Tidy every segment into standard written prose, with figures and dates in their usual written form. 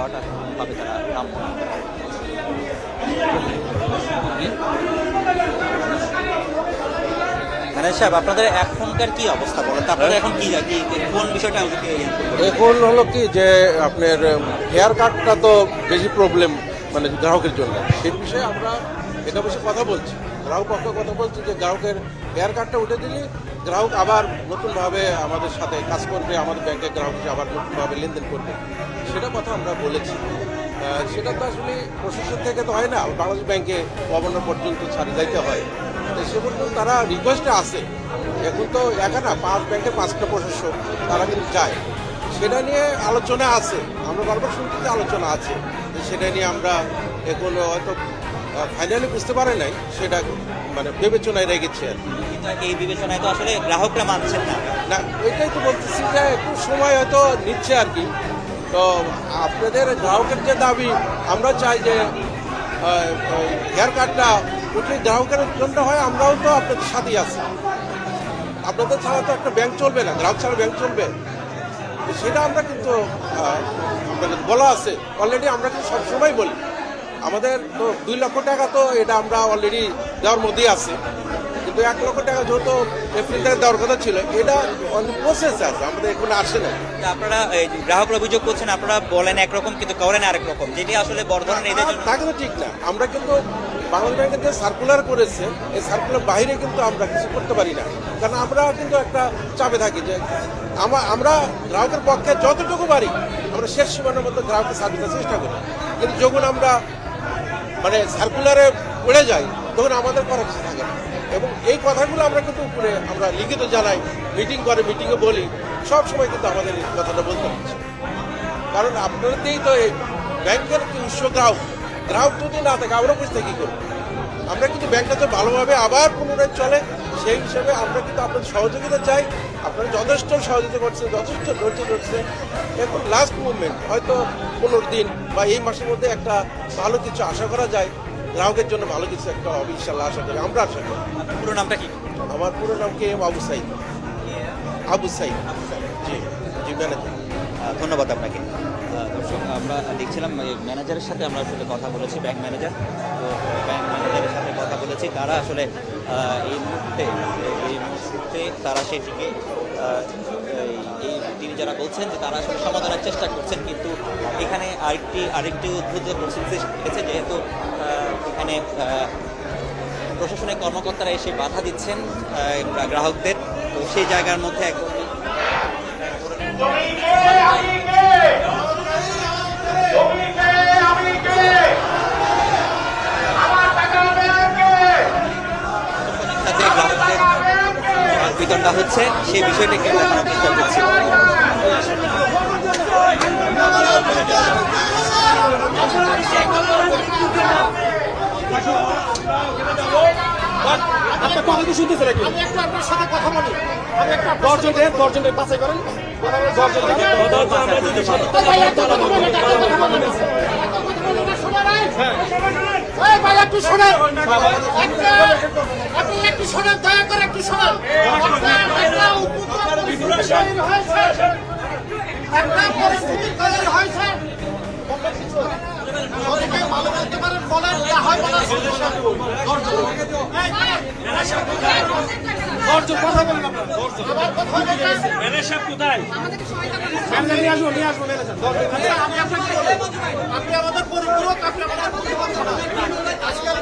হওয়াটা ভাবে তারা কাম্য। ম্যানেজার সাহেব, আপনাদের এখনকার কি অবস্থা বলেন তো? আপনারা এখন কি কোন বিষয়টা আমাদেরকে এখন হলো কি যে আপনার হেয়ার কাটটা তো বেশি প্রবলেম মানে গ্রাহকের জন্য, সেই বিষয়ে আমরা এটা বসে কথা বলছি, গ্রাহক পক্ষে কথা বলছি যে গ্রাহকের হেয়ার কাটটা উঠে দিলে গ্রাহক আবার নতুনভাবে আমাদের সাথে কাজ করবে, আমাদের ব্যাংকের গ্রাহক হিসেবে আবার নতুনভাবে লেনদেন করবে, সেটা কথা আমরা বলেছি। সেটা তো আসলে প্রশাসন থেকে তো হয় না, বাংলাদেশ ব্যাংকে গভর্নর পর্যন্ত ছাড়ে যাইতে হয়, তো সে পর্যন্ত তারা রিকোয়েস্টে আসে। এখন তো একা না, 5 ব্যাংকের 5টা প্রশাসক তারা কিন্তু যায়, সেটা নিয়ে আলোচনা আছে, আমরা বারবার শুনতে আলোচনা আছে, সেটা নিয়ে আমরা এখন হয়তো ফাইনালি বুঝতে পারে নাই, সেটা মানে বিবেচনায় রেখেছে আর কি। কিন্তু এই বিবেচনায় তো আসলে গ্রাহকরা মানছেন না। না, ওইটাই তো বলতেছি যে একটু সময় হয়তো নিচ্ছে আর কি। তো আপনাদের গ্রাহকের যে দাবি, আমরা চাই যে হেয়ার কাটটা উঠলে গ্রাহকের জন্য হয়, আমরাও তো আপনাদের সাথেই আছি, আপনাদের ছাড়া তো একটা ব্যাংক চলবে না, গ্রাহক ছাড়া ব্যাংক চলবে, তো সেটা আমরা কিন্তু আপনাদের বলা আছে অলরেডি, আমরা কিন্তু সবসময় বলি আমাদের তো 2 লক্ষ টাকা তো এটা আমরা অলরেডি দেওয়ার মধ্যেই আছে, কিন্তু 1 লক্ষ টাকা যেহেতু এপ্রিল থেকে দেওয়ার কথা ছিল, এটা প্রসেস আছে, আমাদের এখন আসে না। আপনারা গ্রাহকরা অভিযোগ করছেন, আপনারা বলেন একরকম কিন্তু করেন আরেক রকম, যেটি আসলে বড় ধরনের এদের জন্য তা কিন্তু ঠিক না। আমরা কিন্তু বাংলাদেশ ব্যাংকের যে সার্কুলার করেছে, এই সার্কুলার বাইরে কিন্তু আমরা কিছু করতে পারি না, কারণ আমরা কিন্তু একটা চাপে থাকি যে আমরা গ্রাহকের পক্ষে যতটুকু পারি আমরা শেষ সীমানার মধ্যে গ্রাহকের সার্ভিস দেওয়ার চেষ্টা করি, কিন্তু যখন আমরা মানে সার্কুলারে পড়ে যাই তখন আমাদের করার কিছু থাকে না। এবং এই কথাগুলো আমরা কিন্তু উপরে আমরা লিখিত জানাই, মিটিংয়ে বলি, সব সময় কিন্তু আমাদের এই কথাটা বলতে হচ্ছে, কারণ আপনাদেরই তো এই ব্যাংকের উৎস গ্রাহক যদি না থাকে আমরা বুঝতে কী করবো। আমরা কিন্তু ব্যাংকটা তো ভালোভাবে আবার পুনরায় চলে, সেই হিসেবে আমরা কিন্তু আপনাদের সহযোগিতা চাই। আপনারা যথেষ্ট সহযোগিতা করছেন, যথেষ্ট ধৈর্য ধরছেন। এখন লাস্ট মুভমেন্ট হয়তো 15 দিন বা এই মাসের মধ্যে একটা ভালো কিছু আশা করা যায়, গ্রাহকের জন্য ভালো কিছু একটা হবে ইনশাল্লাহ, আশা করি, আমরা আশা করি। আপনার পুরো নামটা কি? আমার পুরো নাম কে এম আবু সাইদ। জি জি, ম্যানেজার। ধন্যবাদ আপনাকে। দর্শক, আমরা দেখছিলাম ম্যানেজারের সাথে আমরা আসলে কথা বলেছি, ব্যাংক ম্যানেজার, তো ব্যাংক ম্যানেজারের সাথে কথা বলেছি, তারা আসলে এই মুহূর্তে তারা সেটিকে তিনি যারা বলছেন যে তারা আসলে সমাধানের চেষ্টা করছেন, কিন্তু এখানে আরেকটি উদ্ভূত পরিস্থিতি এসেছে, যেহেতু এখানে প্রশাসনিক কর্মকর্তারা এসে বাধা দিচ্ছেন গ্রাহকদের, তো সেই জায়গার মধ্যে একদম বিতরণটা হচ্ছে, সেই বিষয়টাকে দেখানোর চেষ্টা করছি। আপনার কথা কি শুনতেছে নাকি? আমি একটু আপনার সাথে কথা বলি। আমি একটু দর্জনের পাশে করেন। ভাই একটু শোনেন, আপনি একটু শোনেন, দয়া করে একটু শোনেন। একটা পরিস্থিতি তৈরি হয়েছে, ভালো বলতে পারেন, বলেন যা হয় বলার। কথা বলবেন আপনি আমাদের পরিপূরক, আপনি আমাদের প্রতিপক্ষ না। আজকাল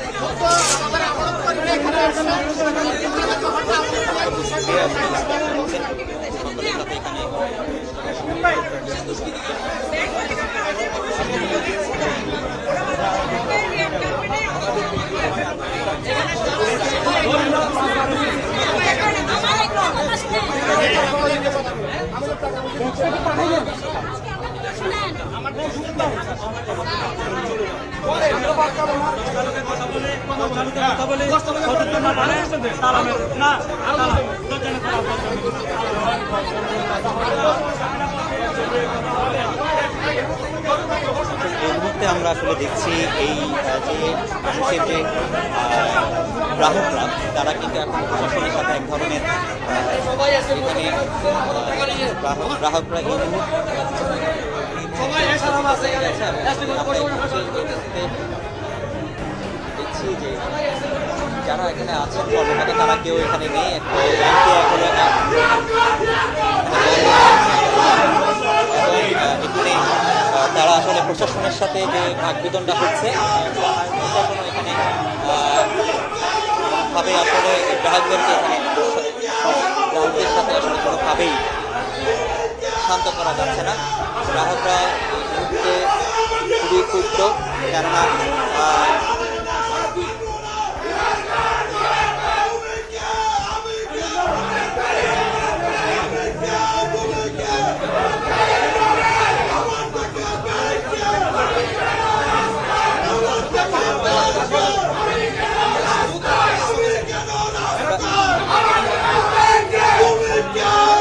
এই মুহূর্তে আমরা আসলে দেখছি এই যে মানুষের যে গ্রাহকরা, তারা কিন্তু এখন প্রশাসনের সাথে এক ধরনের এখানে গ্রাহকরা এই মুহূর্তে দেখছি যে যারা এখানে আছেন কর্মকর্তা তারা কেউ এখানে নেই, একটা ব্যাংকে এখনো এখানে তারা আসলে প্রশাসনের সাথে যে ভাগবিদনটা হচ্ছে, প্রশাসন এখানে ভাবে আসলে গ্রাহকদেরকে এখানে গ্রাহকদের সাথে আসলে কোনোভাবেই শান্ত করা যাচ্ছে না। গ্রাহকরা এই মুহূর্তে খুবই ক্ষুব্ধ, কেননা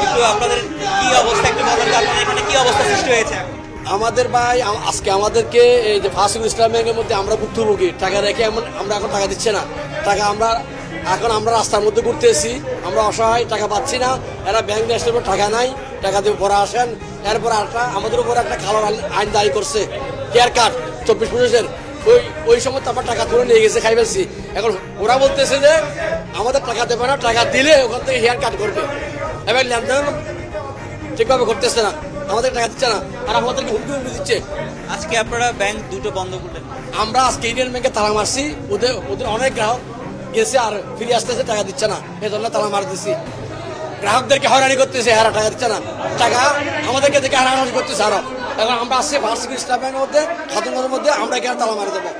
একটু আপনাদের কি অবস্থা একটু বলেন তো, আপনাদের এখানে কি অবস্থা সৃষ্টি হয়েছে? আমাদের ভাই আজকে আমাদেরকে এই যে ফার্স্ট ইসলাম ব্যাংকের মধ্যে আমরা ভুক্তভোগী, টাকা রেখে আমরা এখন টাকা দিচ্ছে না। টাকা আমরা রাস্তার মধ্যে ঘুরতেছি, আমরা অসহায়, টাকা পাচ্ছি না। এরা ব্যাংক নিয়ে আসলে টাকা নাই, টাকা দিয়ে পরে আসেন। এরপর আমাদের উপর একটা কালো আইন দায়ী করছে, কেয়ার কার্ড 24-25-এর। ওই সময় তো আমার টাকা তুলে নিয়ে গেছে, খাই ফেলছি। এখন ওরা বলতেছে যে আমাদের টাকা দেবে না, টাকা দিলে ওখান থেকে হেয়ার কাট করবে। এবার লেনদেন ঠিকভাবে করতেছে না, আমাদের টাকা দিচ্ছে না, আর আমাদেরকে হুমকি দিচ্ছে। আজকে আপনারা ব্যাংক দুটো বন্ধ করলেন? আমরা আজকে ইন্ডিয়ান ব্যাংকে তালা মারছি, ওদের অনেক গ্রাহক গেছে আর ফিরে আসতেছে, টাকা দিচ্ছে না, এই জন্য তালা মার দিচ্ছি। গ্রাহকদেরকে হয়রানি করতেছে, হারা টাকা দিচ্ছে না, টাকা আমাদেরকে দেখে হারাহারি করতেছে আরো। এখন আমরা আসছি ফার্স্ট ইসলাম ব্যাংকের মধ্যে, খাতুনগরের মধ্যে, আমরা এখানে তালা মারি দেবো।